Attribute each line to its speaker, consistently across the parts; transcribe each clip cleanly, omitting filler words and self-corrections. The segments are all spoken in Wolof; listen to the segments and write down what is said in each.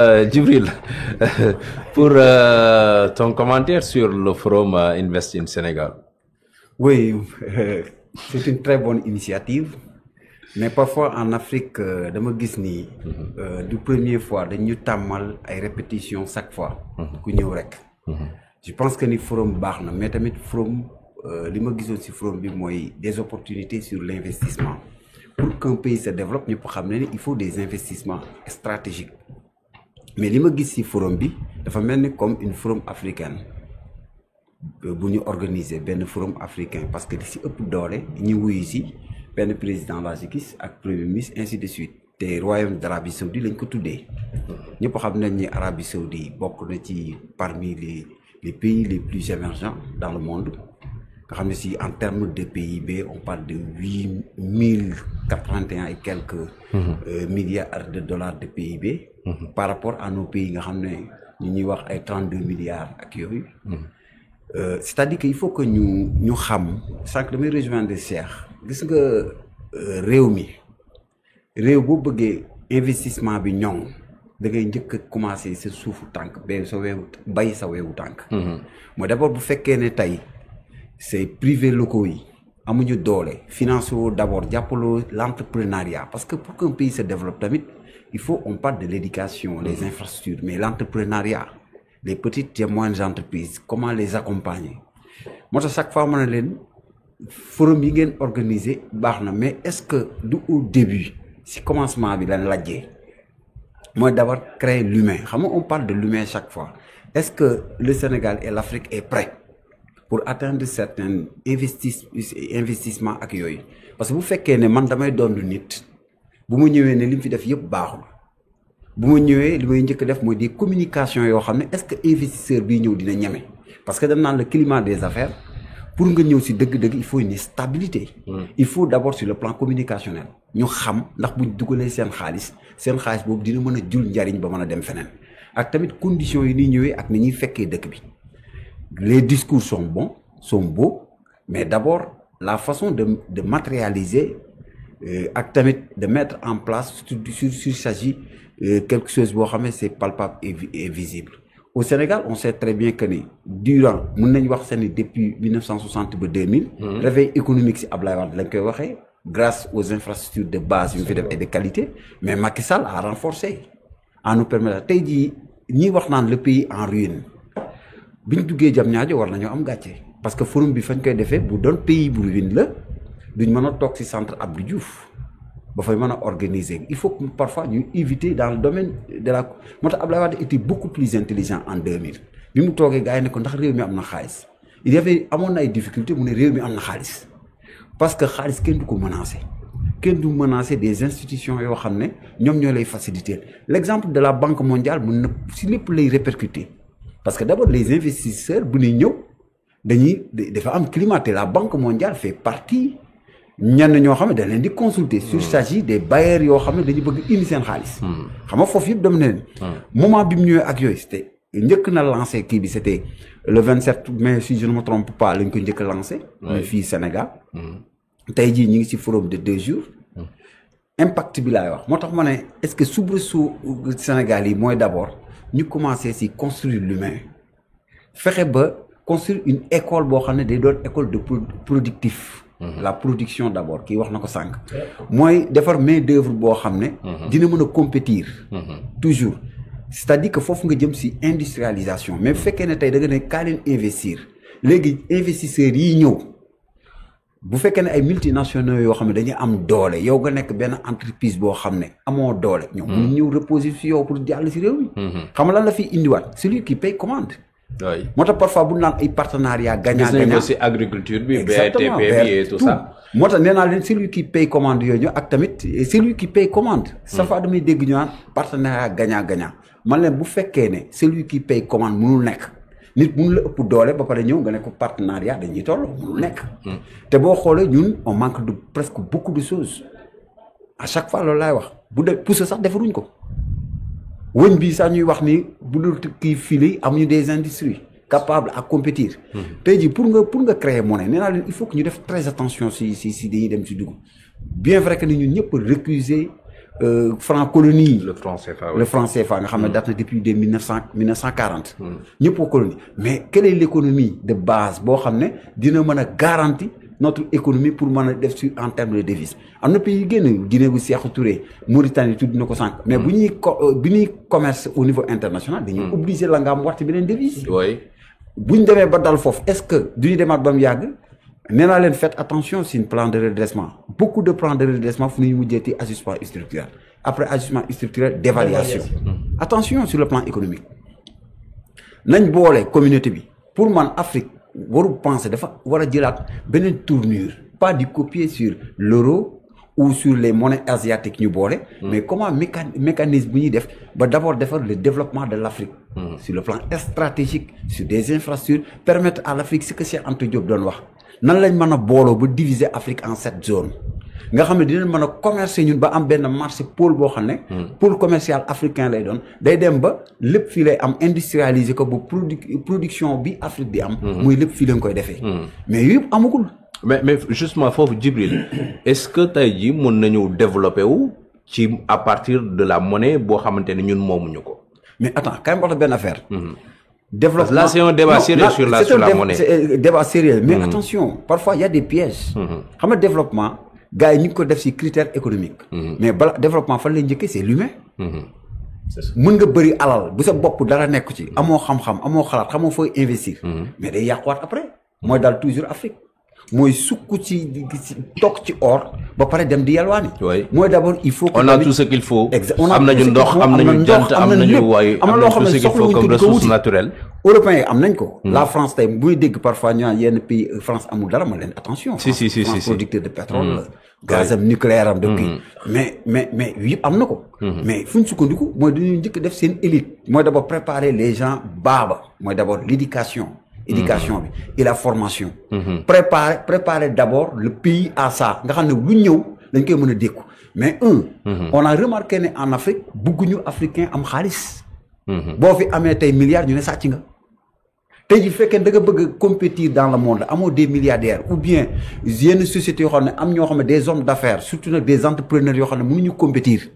Speaker 1: Djibril, pour ton commentaire sur le forum Invest in Sénégal.
Speaker 2: Oui, c'est une très bonne initiative, mais parfois en Afrique, dama gis ni du première fois dañu tàmmal ay répétitions chaque fois. ku ñëw rek. Je pense que ni forum baax na mais tamit forum li ma gisoon ci forum bi mooy des opportunités sur l'investissement. Pour qu'un pays se développe ñëpp xam ne ni il faut des investissements stratégiques. Mais li ma gis ci forum bi dafa mel ni comme une forum africaine bu ñu organiser benn forum africain parce que li ci ëpp doole ñi wuyu ci benn président laa ci gis ak premier ministre ainsi de suite te royaume d'Arabie Saoudite lañ ko tuddee ñëpp xam nañ ni Arabie Saoudite bokk na ci parmi les pays les plus émergents dans le monde nga xam ne ci en termes de PIB on parle de 8081 et quelques milliards de dollars de PIB. Par rapport à nos pays nga xam ne ñu ñuy wax ay 32 milliards ak yooyu. C'est-à-dire que il faut que ñu xam sànq damay rejoindre Cheikh gis nga réew boo bëggee investissement bi ñoŋ da ngay njëkk a commencer sa suufu tànk bay sa weewu tànk. mooy d'abord bu fekkee ne tey c'est privé locaux yi amuñu doole financé woo d'abord jàppaloo l'entrepreneuriat parce que pour qu'un pays se développe tamit il faut on parle de l'éducation les infrastructures mais l'entrepreneuriat les petites et moyennes entreprises comment les accompagner moo tax chaque fois ma ne leen forum yi ngeen organiser baax na mais est-ce que du au début si commencement bi lan lajjee mooy d'abord créer l'humain xam nga on parle de l'humain chaque fois est-ce que le Sénégal et l'Afrique est prêt pour atteindre certains investissements ak yooyu parce que bu fekkee ne man damay doon nit bu ma ñëwee ne li mu fi def yëpp baaxul bu ma ñëwee li may njëkk def mooy des communications yoo xam ne est-ce que investisseur bii ñëw dina ñeme parce que dañ naan le climat des affaires pour nga ñëw ci dëgg-dëgg il faut une stabilité. Il faut d'abord sur le plan communicationnel ñu xam ndax buñ dugalee seen xaalis boobu dina mën a jul njariñ ba mën a dem feneen ak tamit conditions yi ni ñëwee ak ni ñuy fekkee dëkk bi. Les discours sont bons, sont beaux, mais d'abord la façon de matérialiser ak tamit de mettre en place s'il s'agit quelque chose boo xam ne c'est palpable et visible. Au Sénégal, on sait très bien que ni durant mën nañu wax seen depuis 1960 ba 2000. réveil économique ci Ablaye Wade lañ koy waxee grâce aux infrastructures de base yu ñu fi def et de qualité mais Macky Sall a renforcé en nous permettant tey jii ñiy wax naan le pays en ruine. bi ñu duggee Diamniadio war nañoo am gàcce parce que forum bi fañ koy defee bu doon pays bu ruine la duñ mën a toog ci centre Abdou Diouf ba fay mën a organiser il faut que parfois ñu éviter dans le domaine de la moo tax Abdoulaye Wade était beaucoup plus intelligent en 2000 bi mu toogee gars yi ne ko ndax réew mi am na xaalis il y avait amoon na ay difficultés mu ne réew mi am na xaalis parce que xaalis kenn du ko menacer kenn du menacer des institutions yoo xam ne ñoom ñoo lay faciliter l'exemple de la Banque mondiale mën na ci lépp lay répercuter. Parce que d'abord les investisseurs bu ñuy ñëw dafa am climat te la Banque mondiale fait partie ñenn ñoo xam ne dañ leen di consulter. s'il s'agit des bailleurs yoo xam ne dañu bëgg indi seen xaalis. xam nga foofu yëpp dem na leen. moment bi mu ñëwee ak yooyu c'était njëkk na lancé kii bi c'était le 27 mai si je ne me trompe pas lañ ko njëkk a lancé. fii Sénégal. tey jii ñu ngi ci forum de 2 jours. impact bi laay wax moo tax ma ne est-ce que soubresaut Sénégal yi mooy d'abord. ñu commencé ci construire l'humain fexe ba construire une école boo xam ne day doon école de productif. La production d'abord kii wax na ko sànq. mooy defar main d'œuvre boo xam ne. dina mën a compétir. toujours c'est-à-dire que foofu nga jëm ci industrialisation mais bu fekkee ne tey da nga ne kaa leen investir léegi investisseurs yi ñëw bu fekkee ne ay multinationaux yoo xam ne dañuy am doole yow nga nekk benn entreprise boo xam ne amoo doole. ñoom ñu ñëw reposer ci yow pour jàll ci réew mi. xam nga lan la fiy indiwaat celui qui paye commande.
Speaker 1: oui
Speaker 2: moo tax parfois bu ñu naan ay partenariat gagnant-gagnant.
Speaker 1: gis nañu ko ci agriculture bi. BTP bi et tout ça.
Speaker 2: moo tax nee naa leen celui qui paye commande yooyu ak tamit celui qui paye commande. sa fois damay dégg ñu naan partenariat gagnant-gagnant man leen bu fekkee ne celui qui paye commande mënul nekk. nit mun la ëpp doole ba pare ñëw nga ne ko partenariat dañuy toll mënul nekk. te boo xoolee ñun on manque de presque beaucoup de choses à chaque fois loolu laay wax bu dee pousse sax defaruñ ko wëñ bi sax ñuy wax ni bu dul kii fii amuñu des industries capables à compétir. tey jii pour nga créer monnaie nee naa leen il faut que ñu def très attention si dañuy dem si dugub bien vrai que ni ñun ñëpp récuser franc colonie.
Speaker 1: Le franc CFA.
Speaker 2: Le franc CFA nga xam ne date na depuis des 1940. ñëpp ko colonie mais quelle est l'économie de base boo xam ne dina mën a garantir notre économie pour mën a def sur en termes de devise am na pays yu génn Guinée bu Sékou Touré Mauritanie tudd na ko sànq. mais bu ñuy commerce au niveau international. dañuy obligé la nga am waxtu beneen devise.
Speaker 1: oui
Speaker 2: bu ñu demee ba dal foofu est-ce que du ñu demaat ba mu yàgg. nee naa leen faites attention sur un plan de redressement beaucoup de plans de redressement fu ñuy mujjee ajustement structurel après ajustement structurel d'évaluation attention sur le plan économique nañ boole communauté bi pour man Afrique waru penser dafa war a jëlaat beneen tournure pas di copier sur l'euro ou sur les monnaies asiatiques ñu boole mais comment mécanisme bu ñuy def ba d'abord defar le développement de l'Afrique sur le plan stratégique sur des infrastructures permettre à l'Afrique ce que Cheikh Anta Diop doon wax nan lañ mën a booloo ba diviser Afrique en 7 zones nga xam ne dinañ mën a commercer ñun ba am benn marché pôle boo xam ne pôle commercial africain lay doon day dem ba lépp fii lay am industrialiser ko ba production bi Afrique di am muy lépp fii lañ koy defee mais yëpp amagul
Speaker 1: mais justement foofu Djibril est-ce que tey jii mën nañu développer wu ci à partir de la monnaie boo xamante ne ñun moomuñu ko
Speaker 2: mais attends quand même wax la benn affaire développement
Speaker 1: là c'est un débat sérieux sur la monnaie
Speaker 2: c'est un débat sérieux mais attention parfois il y a des pièges xam nga développement gars yi ñu ngi ko def ci critère économique mais bala développement fan lay njëkkee c'est l'humain mën nga bëri alal bu sa bopp dara nekk ci amoo xam-xam amoo xalaat xamoo fooy investir mais day yàquwaat après mooy daal toujours Afrique mooy sukk ci toog ci or ba pare dem di yalwaani. mooy d'abord il faut que
Speaker 1: on a tout ce qu'il faut.
Speaker 2: am
Speaker 1: nañu ndox am nañu jant am nañu waay
Speaker 2: am na loo xam ne soxlawuñ
Speaker 1: comme ressource naturelle.
Speaker 2: européens yi am nañ ko. la France tey buy dégg parfois ñu naan yenn pays France amul dara ma leen attention. France producteur de pétrole. gazam nucléaire am depuis. mais yëpp am na ko. mais fu ñu sukkandiku mooy dañuy njëkk def seen élite. mooy d'abord préparer les gens baaba mooy d'abord l'éducation bi et la formation. préparer d'abord le pays à ça nga xam ne lu ñëw dañ koy mën a dékku mais on a remarqué ne en Afrique bëgguñu africain am xaalis. boo fi amee tey milliards ñu ne sàcc nga. tey ji fekkee da nga bëgg a compétir dans le monde amoo des milliardaires ou bien yenn sociétés yoo xam ne am ñoo xam ne des hommes d'affaires surtout nag des entrepreneurs yoo xam ne mënuñu compétir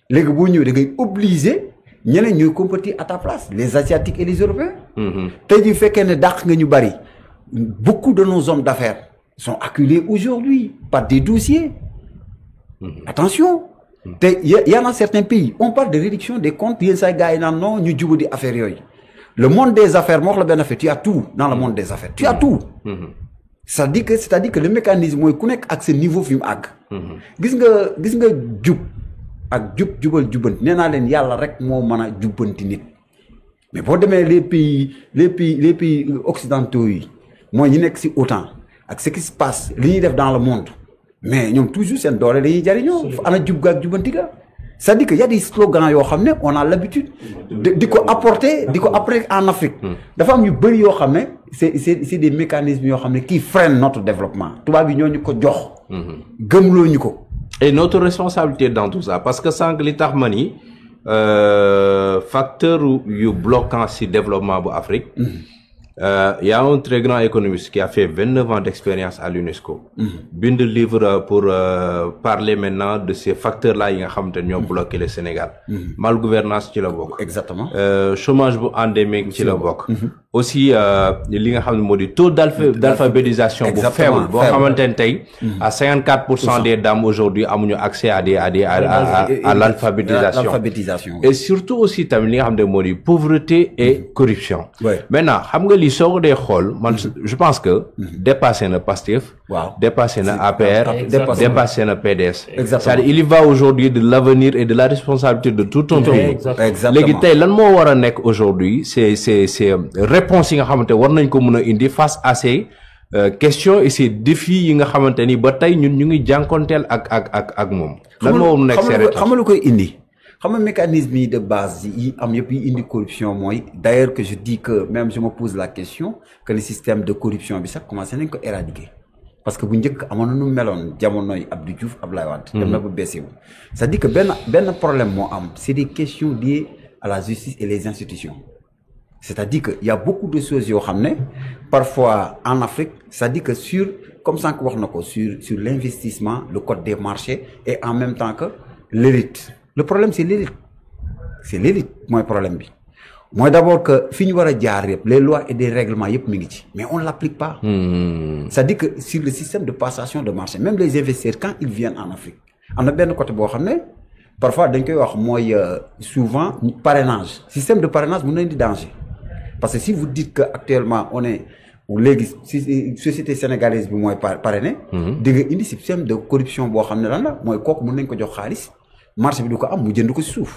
Speaker 2: léegi boo ñëwee da ngay obligé. ñeneen ñooy compétir à ta place les asiatiques et les européens. tey jii fekkee ne dàq nga ñu bari beaucoup de nos hommes d'affaires sont acculés aujourd'hui par des dossiers. attention. te y en a certains pays on parle de réduction des comptes yenn saa gars yi naan non ñu jubadi affaires yooyu le monde des affaires moo wax la benn affaire tu as tout dans le monde des affaires tu as tout. c'est-à-dire que le mécanisme mooy ku nekk ak sa niveau fi mu àgg. gis nga jub. ak jubal jubbanti nee naa leen yàlla rek moo mën a jubbanti nit mais boo demee les pays occidentaux yi mooy ñi nekk ci OTAN ak ce qui se passe li ñuy def dans le monde mais ñoom toujours seen doole dañuy jariñoo ana jub ga ak jubbanti ga c'est-à-dire que y a des slogans yoo xam ne on a l'habitude di ko apporter di ko apporter en Afrique dafa am yu bëri yoo xam ne c'est des mécanismes yoo xam ne qui freinent notre développement tubaab yi ñoo ñu ko jox gëmloo ñu ko.
Speaker 1: Et notre responsabilité dans tout ça parce que sànq li tax ma ni facteur yu bloquant ci développement bu Afrique y a un très grand économiste qui a fait 29 ans d'expérience à l'UNESCO bind livre pour parler maintenant de ces facteurs là yi nga xamante ne ñoo bloqué le Sénégal malgouvernance ci la bokk
Speaker 2: exactement
Speaker 1: chômage bu endémique ci la bokk aussi li nga xam ne moo di taux d'alphabétisation bu faible boo xamante ne tey à 54% des dames aujourd'hui amuñu accès à l'alphabétisation et surtout aussi tamit li nga xam ne moo di pauvreté et corruption maintenant xam nga lii soo ko dee xool man je pense que dépassé na Pastef dépassé na APR dépassé na PDS c'est-à-dire il y va aujourd'hui de l'avenir et de la responsabilité de tout un pays léegi tey lan moo war a nekk aujourd'hui c'est réponse yi nga xamante war nañ ko mën a indi face à ces questions et ces défis yi nga xamante ni ba tey ñun ñu ngi jànkonteel ak moom. lan moo nekk ces réponses
Speaker 2: xam nga lu koy indi xam nga mécanisme yi de base yi am yëpp yi indi corruption mooy d'ailleurs que je dis que même je me pose la question que le système de corruption bi sax commencé nañ ko éradiquer parce que bu njëkk amoon na nu meloon jamonoy Abdou Diouf Abdoulaye Wade. dem na ba baissé wu. c'est-à-dire que benn problème moo am c'est des questions liées à la justice et les institutions. c'est-à-dire que y a beaucoup de choses yoo xam ne parfois en Afrique c'est-à-dire que sur comme sànq wax na ko sur l'investissement le code des marchés et en même temps que l'élite le problème c'est l'élite mooy problème bi mooy d'abord que fi ñu war a jaar yëpp les lois et des règlements yëpp mi ngi ci mais on l'applique pas. C'est-à-dire que sur le système de passation de marché même les investisseurs quand ils viennent en Afrique am na benn côté boo xam ne parfois dañ koy wax mooy souvent parrainage système de parrainage mën na indi danger parce que si vous dites que actuellement on est léegi si société sénégalaise bi mooy parrainé. di nga indi système de corruption boo xam ne lan la mooy kooku mën nañ ko jox xaalis. marché bi du ko am mu jënd ko ci suuf.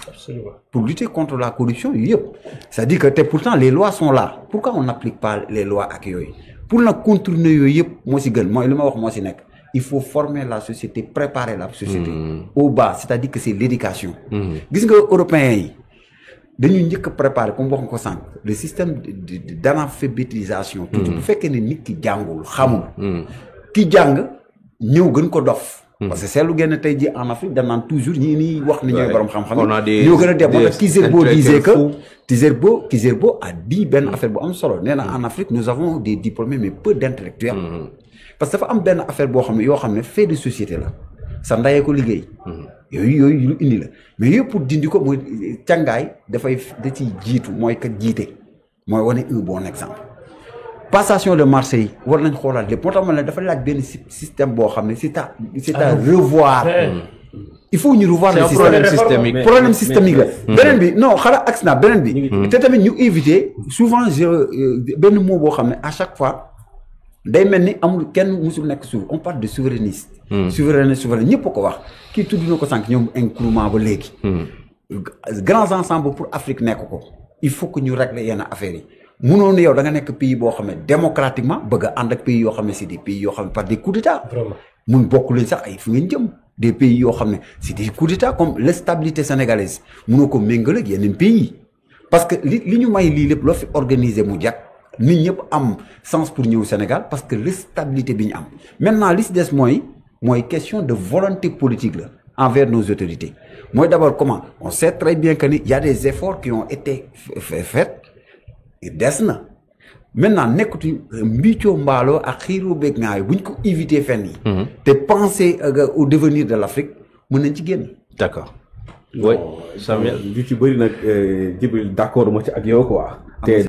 Speaker 2: Pour lutter contre la corruption yooyu yëpp. C'est-à-dire que te pourtant les lois sont là pourquoi on n'applique pas les lois ak yooyu pour nag contourner yooyu yëpp moo ci gën mooy li ma wax moo ci nekk il faut former la société préparer la société. Au bas c'est-à-dire que c'est l'éducation. Gis nga européens yi dañuy njëkk a préparer comme wax nga ko sànq le système d'analphabétisation. tuuti bu fekkee ne nit ki jàngul xamul. ki jàng ñëw gën ko dof. parce que seetlu ngeen ne tey jii en Afrique dañ naan toujours ñii nii wax ni ñooy borom xam-xam ñoo gën a def moo tax Kizerbo disait que Kizerbo a dit benn affaire bu am solo nee na en Afrique nous avons des diplômés mais peu d'intellectuels parce que dafa am benn affaire boo xam ne yoo xam ne fait de société la sa ndayee ko liggéey yooyu lu indi la mais yooyu pour dindi ko mooy càngaay da ciy jiitu mooy kat jiite mooy wane un bon exemple passation de marché yi war nañ xoolaat lépp moo tax ma ne dafa laaj benn système boo xam ne c'est à revoir. Il faut ñu revoir le système problème systémique la. beneen bi non xanaa agsi naa beneen bi. te tamit ñu éviter souvent benn mot boo xam ne à chaque fois day mel ni amul kenn musul nekk suuf on parle de souverainiste. souverain ñëpp a ko wax kii tudd na ko sànq ñoom Nkrumah ba léegi. grands ensembles pour Afrique nekk ko il faut que ñu régler yenn affaires yi. mënoo ne yow da nga nekk pays boo xam ne démocratiquement bëgg a ànd ak pays yoo xam ne c'est des pays yoo xam ne par des coups d'état mun bokk leen sax ay fu ngeen jëm des pays yoo xam ne c'est des coups d'état comme l'instabilité sénégalaise mënoo ko méngale ak yeneen pays parce que li ñu may lii lépp loo fi organiser mu jag nit ñëpp am sens pour ñëw Sénégal parce que l'instabilité bi ñu am maintenant li si des mooy question de volonté politique la envers nos autorités mooy d'abord comment on sait très bien que ni y a des efforts qui ont été faits des na maintenant nekkatu mbiicoo mbaaloo ak xiiroo beeg ngaayo bu ñu ko éviter fenn yi te penser au devenir de l'Afrique mën nañ ci génn.
Speaker 1: D'accord. Oui Samuel
Speaker 3: li ci bëri nag Djibril d'accord ma ci ak yow quoi.